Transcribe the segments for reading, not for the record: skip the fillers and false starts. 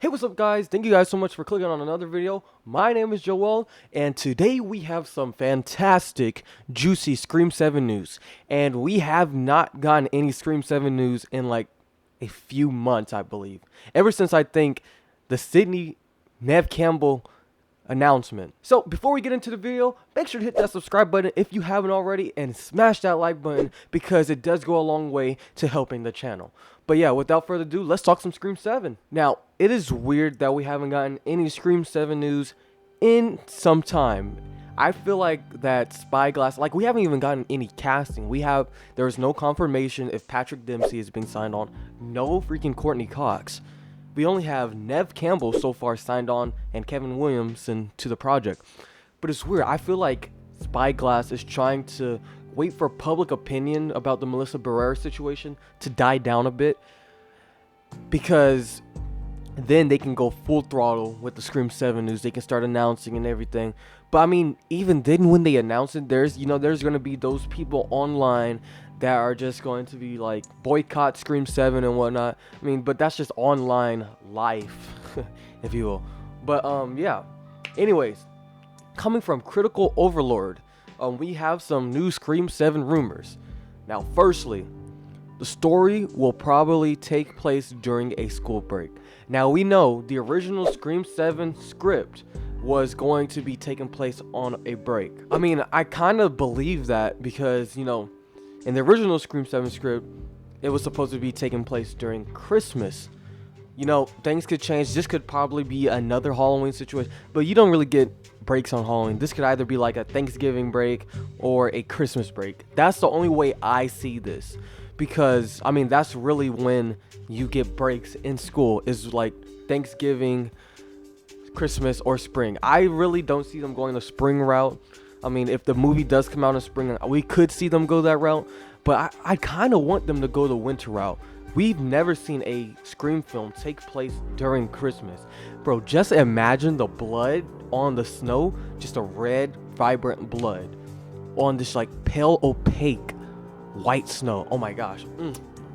Hey, what's up, guys? Thank you guys so much for clicking on another video. My name is Joel, and today we have some fantastic, juicy Scream 7 news. And we have not gotten any Scream 7 news in like a few months, I believe. Ever since I think the Sydney Nev Campbell announcement. So before we get into the video, make sure to hit that subscribe button if you haven't already and smash that like button because it does go a long way to helping the channel. But yeah, without further ado, let's talk some Scream 7. Now, it is weird that we haven't gotten any Scream 7 news in some time. I feel like that Spyglass, like we haven't even gotten any casting. There's no confirmation if Patrick Dempsey is being signed on. No freaking Courtney Cox. We only have Nev Campbell so far signed on and Kevin Williamson to the project. But it's weird. I feel like Spyglass is trying to wait for public opinion about the Melissa Barrera situation to die down a bit, because then they can go full throttle with the Scream 7 news. They can start announcing and everything. But I mean, even then when they announce it, there's going to be those people online that are just going to be like boycott Scream 7 and whatnot. I mean, but that's just online life, if you will. But yeah. Anyways, coming from Critical Overlord, we have some new Scream 7 rumors. Now, firstly, the story will probably take place during a school break. Now, we know the original Scream 7 script was going to be taking place on a break. I mean, I kind of believe that because, in the original Scream 7 script, it was supposed to be taking place during Christmas. Things could change. This could probably be another Halloween situation, but you don't really get breaks on Halloween. This could either be like a Thanksgiving break or a Christmas break. That's the only way I see this, because I mean, that's really when you get breaks in school, is like Thanksgiving, Christmas, or spring. I really don't see them going the spring route. I mean, if the movie does come out in spring, we could see them go that route, but I kind of want them to go the winter route. We've never seen a Scream film take place during Christmas. Bro, just imagine the blood on the snow, just a red, vibrant blood on this like pale, opaque white snow. Oh my gosh.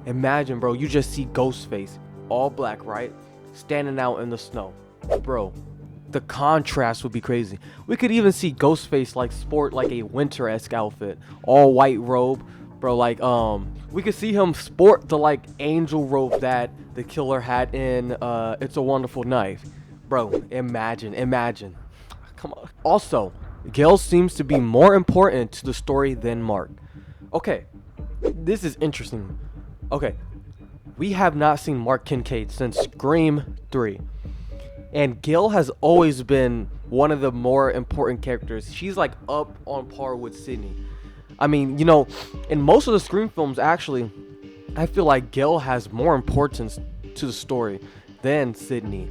Imagine, bro, you just see Ghostface, all black, right? Standing out in the snow. Bro, the contrast would be crazy. We could even see Ghostface like sport like a winter-esque outfit, all white robe. Bro, like we could see him sport the like angel robe that the killer had in It's a Wonderful Knife. Bro, imagine. Come on. Also, Gale seems to be more important to the story than Mark. Okay, this is interesting. Okay, we have not seen Mark Kincaid since Scream 3. And Gale has always been one of the more important characters. She's like up on par with Sydney. I mean, in most of the Scream films, actually, I feel like Gale has more importance to the story than Sydney.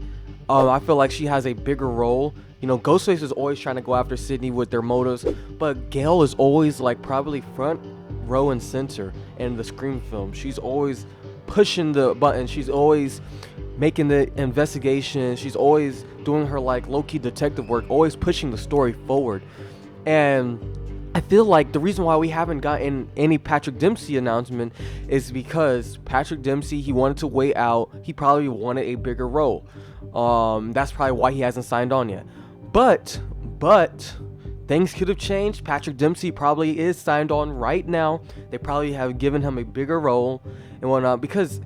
I feel like she has a bigger role. Ghostface is always trying to go after Sydney with their motives, but Gale is always like probably front row and center in the Scream film. She's always pushing the button. She's always making the investigation. She's always doing her like low-key detective work, always pushing the story forward. And I feel like the reason why we haven't gotten any Patrick Dempsey announcement is because Patrick Dempsey, he wanted to wait out. He probably wanted a bigger role. That's probably why he hasn't signed on yet. But things could have changed. Patrick Dempsey probably is signed on right now. They probably have given him a bigger role and whatnot, because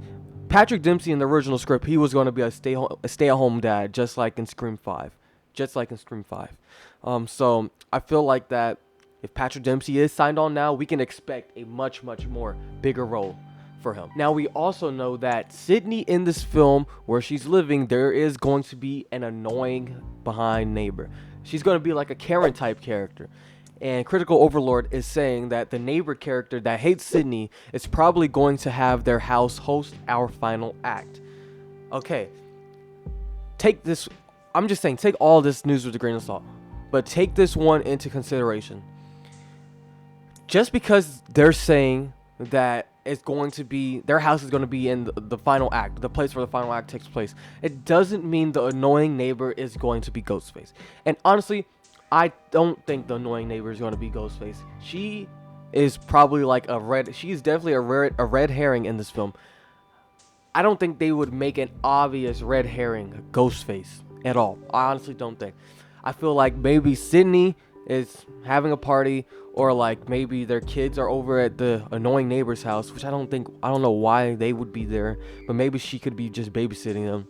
Patrick Dempsey in the original script, he was going to be a stay-at-home dad, just like in Scream 5. So I feel like that if Patrick Dempsey is signed on now, we can expect a much more bigger role for him. Now, we also know that Sydney in this film, where she's living, there is going to be an annoying behind neighbor. She's going to be like a Karen type character. And Critical Overlord is saying that the neighbor character that hates Sydney is probably going to have their house host our final act. Okay. I'm just saying, take all this news with a grain of salt. But take this one into consideration. Just because they're saying that it's going to be, their house is going to be in the final act, the place where the final act takes place, it doesn't mean the annoying neighbor is going to be Ghostface. And honestly, I don't think the annoying neighbor is going to be Ghostface. She is probably like she's definitely a red herring in this film. I don't think they would make an obvious red herring Ghostface at all. I honestly don't think. I feel like maybe Sydney is having a party, or like maybe their kids are over at the annoying neighbor's house, which I don't know why they would be there, but maybe she could be just babysitting them.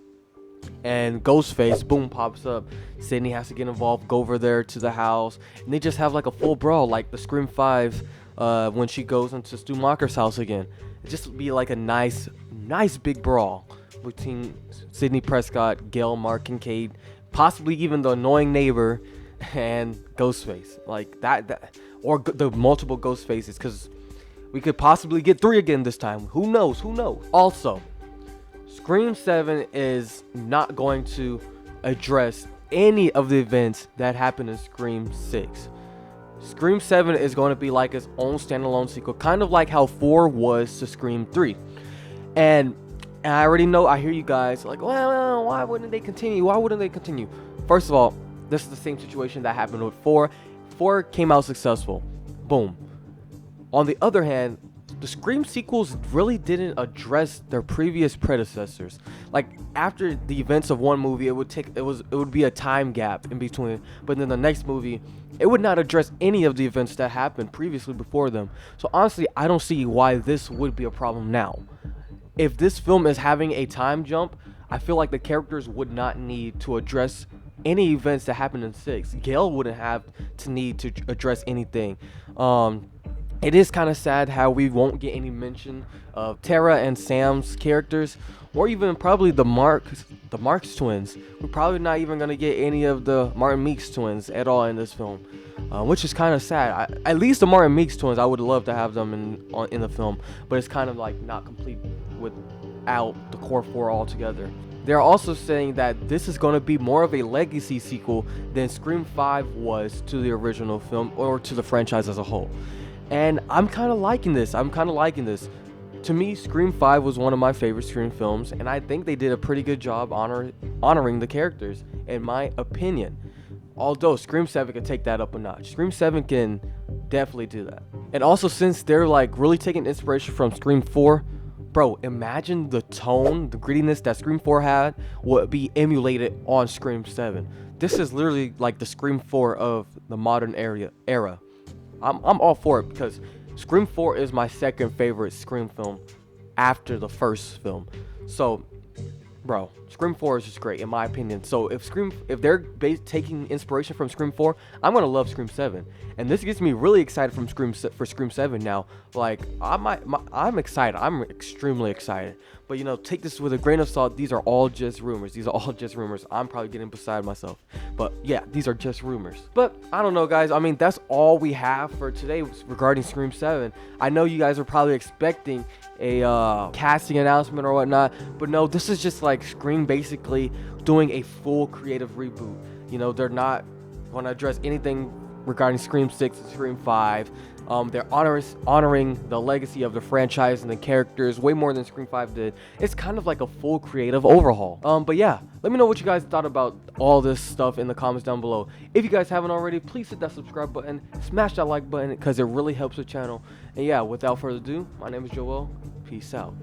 And Ghostface, boom, pops up. Sydney has to get involved, go over there to the house, and they just have like a full brawl, like the Scream 5 when she goes into Stu Macher's house again. It just would be like a nice big brawl between Sidney Prescott, Gail, Mark, Kincaid, possibly even the annoying neighbor and Ghostface, like that or the multiple Ghostfaces, because we could possibly get 3 again this time. Who knows? Also, Scream 7 is not going to address any of the events that happened in Scream 6. Scream 7 is going to be like its own standalone sequel, kind of like how 4 was to Scream 3. And I already know, I hear you guys like, well, why wouldn't they continue? First of all, this is the same situation that happened with 4. 4 came out successful. Boom. On the other hand, the Scream sequels really didn't address their previous predecessors. Like, after the events of one movie, it would be a time gap in between, but then the next movie, it would not address any of the events that happened previously before them. So honestly, I don't see why this would be a problem now. If this film is having a time jump, I feel like the characters would not need to address any events that happened in 6. Gail wouldn't have to need to address anything. It is kind of sad how we won't get any mention of Tara and Sam's characters, or even probably the Marx twins. We're probably not even going to get any of the Martin Meeks twins at all in this film, which is kind of sad. At least the Martin Meeks twins, I would love to have them in the film, but it's kind of like not complete without the core 4 altogether. They're also saying that this is going to be more of a legacy sequel than Scream 5 was to the original film, or to the franchise as a whole. And I'm kind of liking this. To me, Scream 5 was one of my favorite Scream films, and I think they did a pretty good job honoring the characters, in my opinion. Although Scream 7 can take that up a notch. Scream 7 can definitely do that. And also, since they're like really taking inspiration from Scream 4, bro, imagine the tone, the grittiness that Scream 4 had would be emulated on Scream 7. This is literally like the Scream 4 of the modern era. I'm all for it, because Scream 4 is my second favorite Scream film after the first film. So, bro, Scream 4 is just great in my opinion. So if they're taking inspiration from Scream 4, I'm gonna love Scream 7, and this gets me really excited for Scream 7 now. Like, I'm excited. I'm extremely excited. But take this with a grain of salt. These are all just rumors. I'm probably getting beside myself. But yeah, these are just rumors. But I don't know, guys. I mean, that's all we have for today regarding Scream 7. I know you guys are probably expecting a casting announcement or whatnot, but no, this is just like Scream basically doing a full creative reboot. They're not going to address anything regarding Scream 6 and Scream 5. They're honoring the legacy of the franchise and the characters way more than Scream 5 did. It's kind of like a full creative overhaul. But yeah, let me know what you guys thought about all this stuff in the comments down below. If you guys haven't already, please hit that subscribe button, smash that like button, because it really helps the channel. And yeah, without further ado, my name is Joel. Peace out.